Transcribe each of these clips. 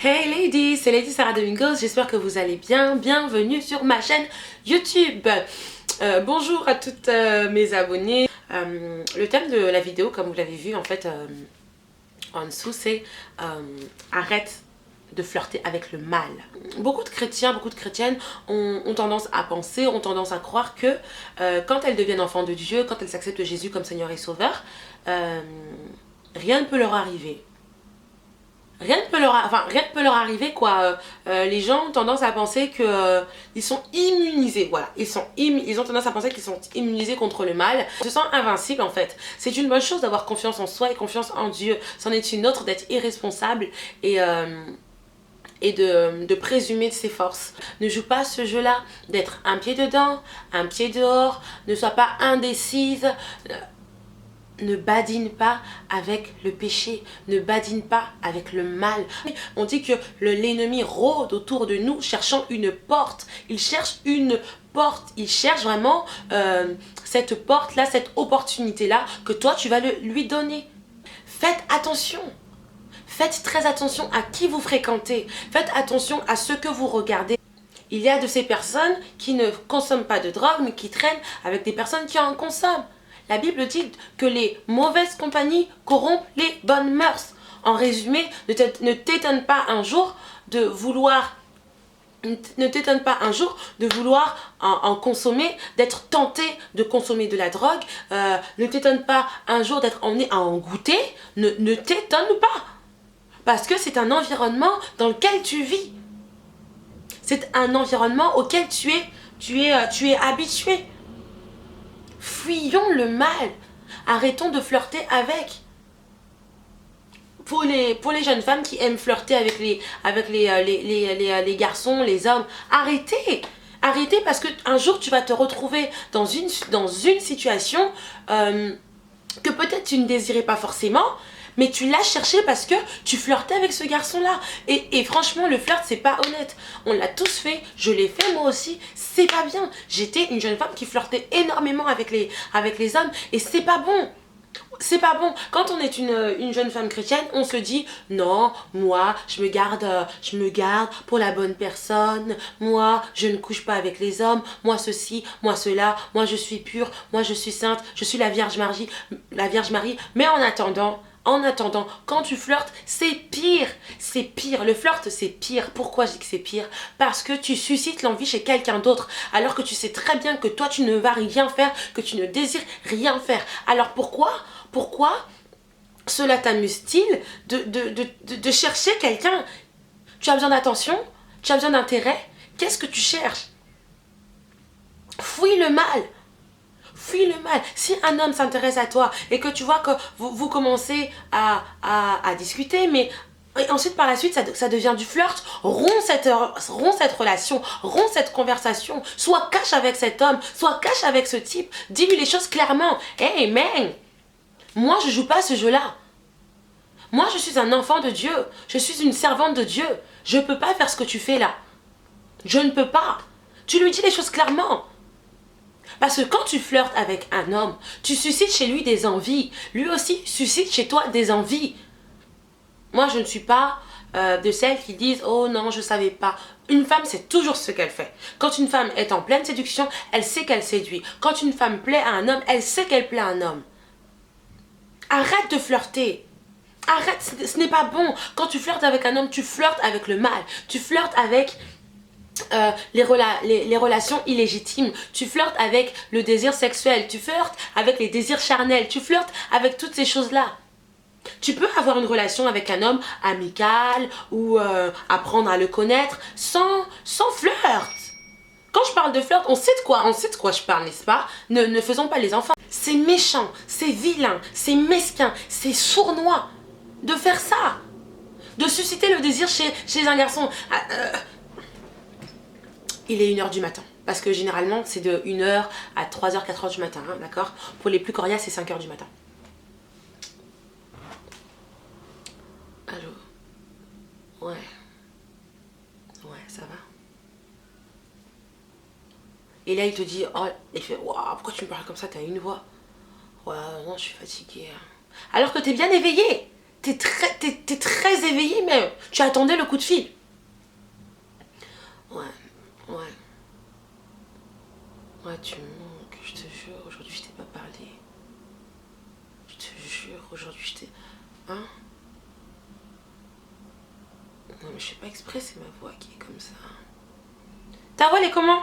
Hey ladies, c'est Lady Sarah Domingos, j'espère que vous allez bien. Bienvenue sur ma chaîne YouTube. Bonjour à toutes mes abonnés. Le thème de la vidéo, comme vous l'avez vu en fait en dessous, c'est arrête de flirter avec le mal. Beaucoup de chrétiens, beaucoup de chrétiennes ont tendance à penser, ont tendance à croire que quand elles deviennent enfants de Dieu, quand elles acceptent Jésus comme Seigneur et Sauveur, rien ne peut leur arriver. Rien ne peut leur arriver quoi. Les gens ont tendance à penser que ils sont immunisés. Voilà, ils ont tendance à penser qu'ils sont immunisés contre le mal. Ils se sentent invincibles en fait. C'est une bonne chose d'avoir confiance en soi et confiance en Dieu. C'en est une autre d'être irresponsable et de présumer de ses forces. Ne joue pas ce jeu-là d'être un pied dedans, un pied dehors. Ne sois pas indécise. Ne badine pas avec le péché, ne badine pas avec le mal. On dit que l'ennemi rôde autour de nous cherchant une porte. Il cherche une porte, il cherche vraiment cette porte-là, cette opportunité-là que toi tu vas lui donner. Faites attention. Faites très attention à qui vous fréquentez. Faites attention à ce que vous regardez. Il y a de ces personnes qui ne consomment pas de drogue mais qui traînent avec des personnes qui en consomment. La Bible dit que les mauvaises compagnies corrompent les bonnes mœurs. En résumé, ne t'étonne pas un jour de vouloir en consommer, d'être tenté de consommer de la drogue. Ne t'étonne pas un jour d'être emmené à en goûter. Ne t'étonne pas. Parce que c'est un environnement dans lequel tu vis. C'est un environnement auquel tu es habitué. Fuyons le mal. Arrêtons de flirter avec. Pour les jeunes femmes qui aiment flirter avec les garçons, les hommes, arrêtez. Arrêtez parce qu'un jour tu vas te retrouver dans une situation que peut-être tu ne désirais pas forcément, mais tu l'as cherché parce que tu flirtais avec ce garçon-là. Et franchement, le flirt, c'est pas honnête. On l'a tous fait, je l'ai fait moi aussi, c'est pas bien. J'étais une jeune femme qui flirtait énormément avec les hommes et c'est pas bon. C'est pas bon. Quand on est une jeune femme chrétienne, on se dit non, moi je me garde pour la bonne personne, moi je ne couche pas avec les hommes, moi ceci, moi cela, moi je suis pure, moi je suis sainte, je suis la Vierge Marie. Mais en attendant, quand tu flirtes, c'est pire. C'est pire. Le flirt, c'est pire. Pourquoi je dis que c'est pire? Parce que tu suscites l'envie chez quelqu'un d'autre. Alors que tu sais très bien que toi, tu ne vas rien faire, que tu ne désires rien faire. Alors pourquoi cela t'amuse-t-il de chercher quelqu'un? Tu as besoin d'attention? Tu as besoin d'intérêt? Qu'est-ce que tu cherches? Fuis le mal. Fuis le mal. Si un homme s'intéresse à toi et que tu vois que vous commencez à discuter, mais et ensuite par la suite ça devient du flirt, romps cette relation, romps cette conversation, soit cache avec cet homme, soit cache avec ce type, dis-lui les choses clairement. Hey man, moi je joue pas ce jeu-là. Moi je suis un enfant de Dieu, je suis une servante de Dieu, je peux pas faire ce que tu fais là. Je ne peux pas. Tu lui dis les choses clairement. Parce que quand tu flirtes avec un homme, tu suscites chez lui des envies. Lui aussi suscite chez toi des envies. Moi, je ne suis pas de celles qui disent « Oh non, je ne savais pas ». Une femme, c'est toujours ce qu'elle fait. Quand une femme est en pleine séduction, elle sait qu'elle séduit. Quand une femme plaît à un homme, elle sait qu'elle plaît à un homme. Arrête de flirter. Arrête, ce n'est pas bon. Quand tu flirtes avec un homme, tu flirtes avec le mal. Tu flirtes avec les relations illégitimes, tu flirtes avec le désir sexuel, tu flirtes avec les désirs charnels, tu flirtes avec toutes ces choses-là. Tu peux avoir une relation avec un homme amical ou apprendre à le connaître sans flirt. Quand je parle de flirt, on sait de quoi je parle, n'est-ce pas? Ne faisons pas les enfants. C'est méchant, c'est vilain, c'est mesquin, c'est sournois de faire ça. De susciter le désir chez un garçon. Il est 1h du matin. Parce que généralement, c'est de 1h à 3h, 4h du matin, hein, d'accord? Pour les plus coriaces, c'est 5h du matin. Allô? Ouais. Ouais, ça va? Et là, il te dit, oh, il fait, waouh, pourquoi tu me parles comme ça? T'as une voix. Ouais, non, je suis fatiguée. Alors que t'es bien éveillé. t'es très éveillé, mais tu attendais le coup de fil. Ouais, ouais. Ouais, tu me manques, je te jure, aujourd'hui je t'ai pas parlé. Je te jure, aujourd'hui je t'ai... Hein? Non mais je fais pas exprès, c'est ma voix qui est comme ça. Ta voix elle est comment?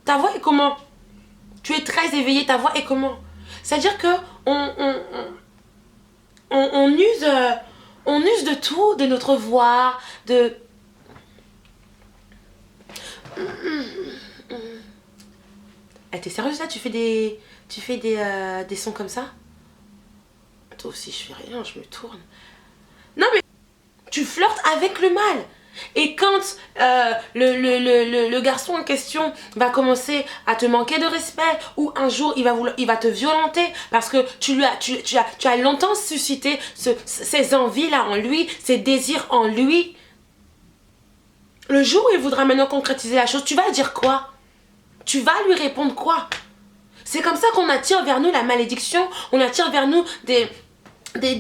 Ta voix est comment? Tu es très éveillé, ta voix est comment? C'est-à-dire que on use de tout, de notre voix, de... Eh, t'es sérieuse là? Tu fais des sons comme ça? Toi aussi je fais rien, je me tourne. Non mais tu flirtes avec le mal. Et quand le garçon en question va commencer à te manquer de respect, ou un jour il va te violenter parce que tu as longtemps suscité ces envies-là en lui, ces désirs en lui, le jour où il voudra maintenant concrétiser la chose, tu vas dire quoi? Tu vas lui répondre quoi? C'est comme ça qu'on attire vers nous la malédiction, on attire vers nous des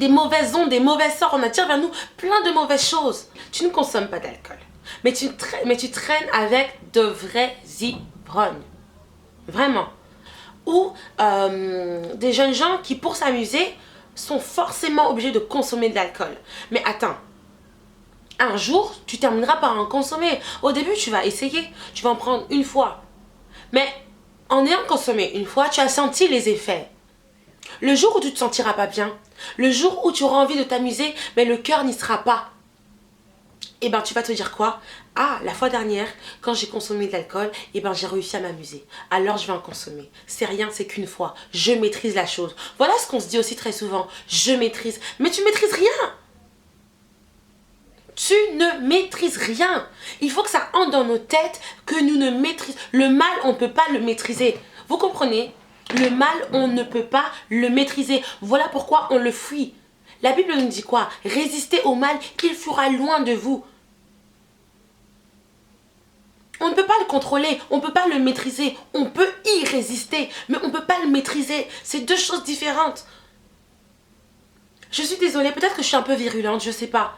mauvaises ondes, des mauvais sorts, on attire vers nous plein de mauvaises choses. Tu ne consommes pas d'alcool, mais tu traînes avec de vrais ivrognes. Vraiment. Ou des jeunes gens qui, pour s'amuser, sont forcément obligés de consommer de l'alcool. Mais attends, un jour, tu termineras par en consommer. Au début, tu vas essayer, tu vas en prendre une fois. Mais en ayant consommé une fois, tu as senti les effets. Le jour où tu te sentiras pas bien, le jour où tu auras envie de t'amuser, mais le cœur n'y sera pas, et ben tu vas te dire quoi? Ah, la fois dernière, quand j'ai consommé de l'alcool, et ben j'ai réussi à m'amuser. Alors je vais en consommer. C'est rien, c'est qu'une fois. Je maîtrise la chose. Voilà ce qu'on se dit aussi très souvent. Je maîtrise. Mais tu maîtrises rien. Tu ne maîtrises rien. Il faut que ça entre dans nos têtes que nous ne maîtrisons. Le mal, on ne peut pas le maîtriser. Vous comprenez? Le mal, on ne peut pas le maîtriser. Voilà pourquoi on le fuit. La Bible nous dit quoi? Résistez au mal, qu'il fuira loin de vous. On ne peut pas le contrôler, on ne peut pas le maîtriser. On peut y résister, mais on ne peut pas le maîtriser. C'est deux choses différentes. Je suis désolée, peut-être que je suis un peu virulente, je ne sais pas.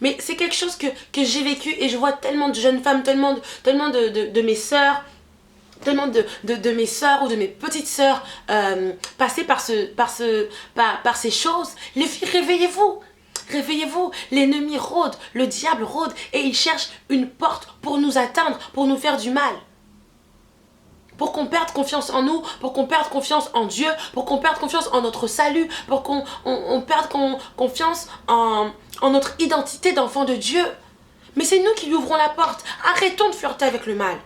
Mais c'est quelque chose que j'ai vécu et je vois tellement de jeunes femmes, tellement de mes sœurs, tellement de mes sœurs ou de mes petites sœurs passer par ces choses. Les filles, réveillez-vous. Réveillez-vous, l'ennemi rôde, le diable rôde et il cherche une porte pour nous atteindre, pour nous faire du mal. Pour qu'on perde confiance en nous, pour qu'on perde confiance en Dieu, pour qu'on perde confiance en notre salut, pour qu'on perde confiance en notre identité d'enfant de Dieu. Mais c'est nous qui lui ouvrons la porte. Arrêtons de flirter avec le mal.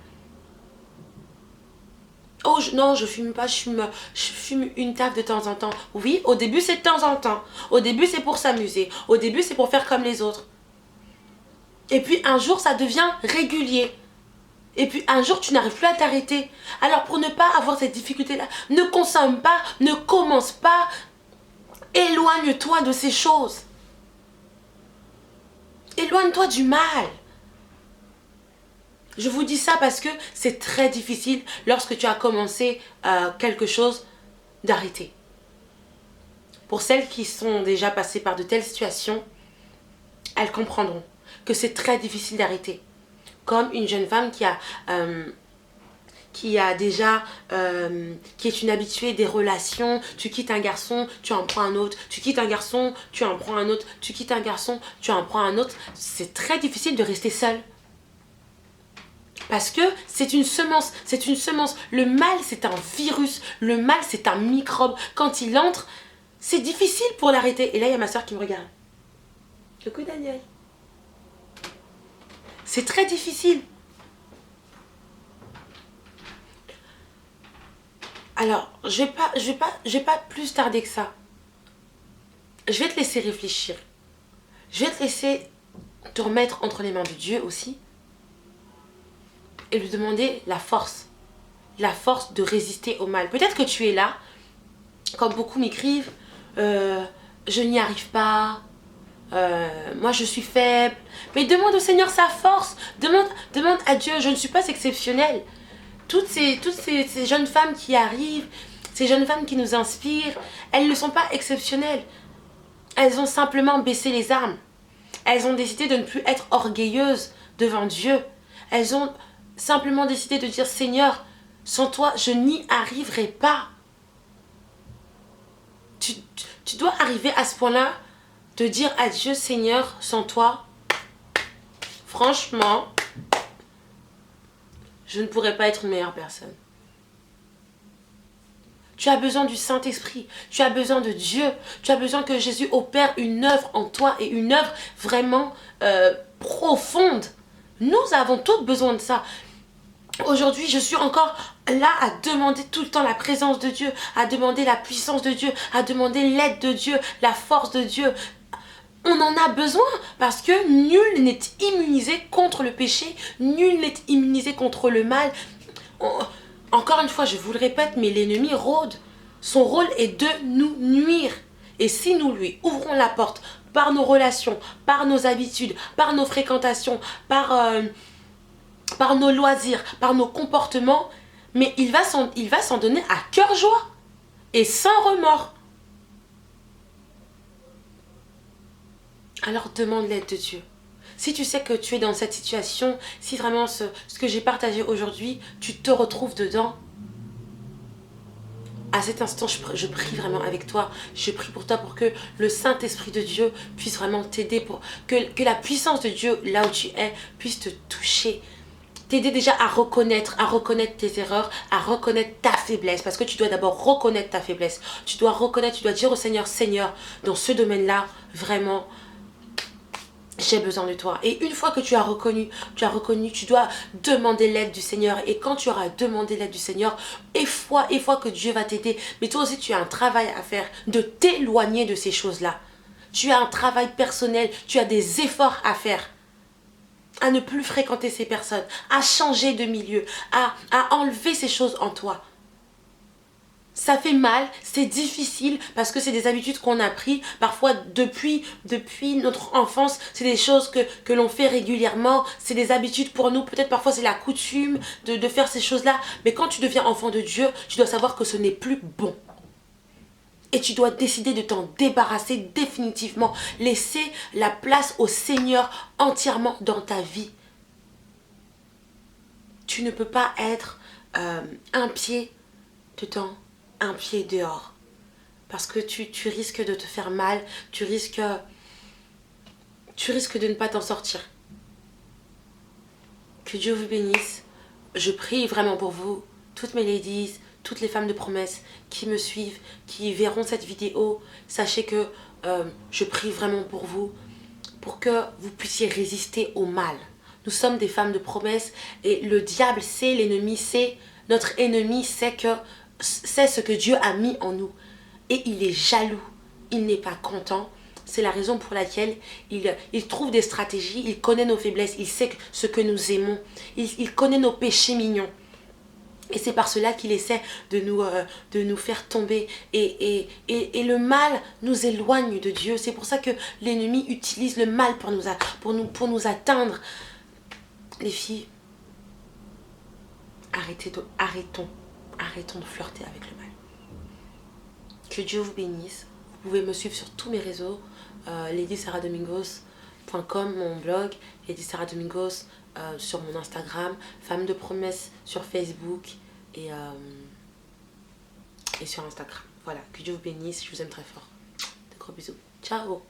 Oh non, je fume pas, je fume une taf de temps en temps. Oui, au début c'est de temps en temps. Au début c'est pour s'amuser. Au début c'est pour faire comme les autres. Et puis un jour ça devient régulier. Et puis un jour tu n'arrives plus à t'arrêter. Alors pour ne pas avoir cette difficulté-là, ne consomme pas, ne commence pas. Éloigne-toi de ces choses. Éloigne-toi du mal. Je vous dis ça parce que c'est très difficile lorsque tu as commencé quelque chose d'arrêter. Pour celles qui sont déjà passées par de telles situations, elles comprendront que c'est très difficile d'arrêter. Comme une jeune femme qui est une habituée des relations. Tu quittes un garçon, tu en prends un autre. Tu quittes un garçon, tu en prends un autre. Tu quittes un garçon, tu en prends un autre. C'est très difficile de rester seule. Parce que c'est une semence, Le mal, c'est un virus. Le mal, c'est un microbe. Quand il entre, c'est difficile pour l'arrêter. Et là, il y a ma soeur qui me regarde. Coucou Daniel. C'est très difficile. Alors, je vais pas plus tarder que ça. Je vais te laisser réfléchir. Je vais te laisser te remettre entre les mains de Dieu aussi. Et lui demander la force de résister au mal. Peut-être que tu es là, comme beaucoup m'écrivent, je n'y arrive pas, moi je suis faible. Mais demande au Seigneur sa force, demande à Dieu, je ne suis pas exceptionnelle. Toutes ces jeunes femmes qui arrivent, ces jeunes femmes qui nous inspirent, elles ne sont pas exceptionnelles. Elles ont simplement baissé les armes. Elles ont décidé de ne plus être orgueilleuses devant Dieu. Elles ont simplement décidé de dire, Seigneur, sans toi, je n'y arriverai pas. Tu dois arriver à ce point-là de dire à Dieu, Seigneur, sans toi, franchement, je ne pourrais pas être une meilleure personne. Tu as besoin du Saint-Esprit, tu as besoin de Dieu, tu as besoin que Jésus opère une œuvre en toi et une œuvre vraiment profonde. Nous avons tous besoin de ça. Aujourd'hui, je suis encore là à demander tout le temps la présence de Dieu, à demander la puissance de Dieu, à demander l'aide de Dieu, la force de Dieu. On en a besoin parce que nul n'est immunisé contre le péché, nul n'est immunisé contre le mal. Encore une fois, je vous le répète, mais l'ennemi rôde. Son rôle est de nous nuire. Et si nous lui ouvrons la porte par nos relations, par nos habitudes, par nos fréquentations, par nos loisirs, par nos comportements, mais il va s'en donner à cœur joie et sans remords. Alors demande l'aide de Dieu. Si tu sais que tu es dans cette situation, si vraiment ce que j'ai partagé aujourd'hui, tu te retrouves dedans, à cet instant, je prie vraiment avec toi. Je prie pour toi pour que le Saint-Esprit de Dieu puisse vraiment t'aider, pour que la puissance de Dieu, là où tu es, puisse te toucher. T'aider déjà à reconnaître tes erreurs, à reconnaître ta faiblesse. Parce que tu dois d'abord reconnaître ta faiblesse. Tu dois dire au Seigneur, Seigneur, dans ce domaine-là, vraiment, j'ai besoin de toi. Et une fois que tu as reconnu, tu dois demander l'aide du Seigneur. Et quand tu auras demandé l'aide du Seigneur, et fois que Dieu va t'aider, mais toi aussi tu as un travail à faire de t'éloigner de ces choses-là. Tu as un travail personnel, tu as des efforts à faire. À ne plus fréquenter ces personnes, à changer de milieu, à enlever ces choses en toi. Ça fait mal, c'est difficile parce que c'est des habitudes qu'on a prises parfois depuis notre enfance. C'est des choses que l'on fait régulièrement, c'est des habitudes pour nous. Peut-être parfois c'est la coutume de faire ces choses-là. Mais quand tu deviens enfant de Dieu, tu dois savoir que ce n'est plus bon. Et tu dois décider de t'en débarrasser définitivement. Laisser la place au Seigneur entièrement dans ta vie. Tu ne peux pas être un pied dedans, un pied dehors. Parce que tu risques de te faire mal. Tu risques de ne pas t'en sortir. Que Dieu vous bénisse. Je prie vraiment pour vous, toutes mes ladies, toutes les femmes de promesse qui me suivent, qui verront cette vidéo. Sachez que je prie vraiment pour vous, pour que vous puissiez résister au mal. Nous sommes des femmes de promesse et le diable sait, l'ennemi sait, notre ennemi sait ce que Dieu a mis en nous. Et il est jaloux, il n'est pas content. C'est la raison pour laquelle il trouve des stratégies, il connaît nos faiblesses, il sait ce que nous aimons, il connaît nos péchés mignons. Et c'est par cela qu'il essaie de nous faire tomber. Et le mal nous éloigne de Dieu. C'est pour ça que l'ennemi utilise le mal pour nous atteindre. Les filles, arrêtons de flirter avec le mal. Que Dieu vous bénisse. Vous pouvez me suivre sur tous mes réseaux. LadySarahDomingos.com, mon blog. LadySarahDomingos sur mon Instagram. Femme de promesse sur Facebook. Et sur Instagram. Voilà. Que Dieu vous bénisse. Je vous aime très fort. De gros bisous. Ciao.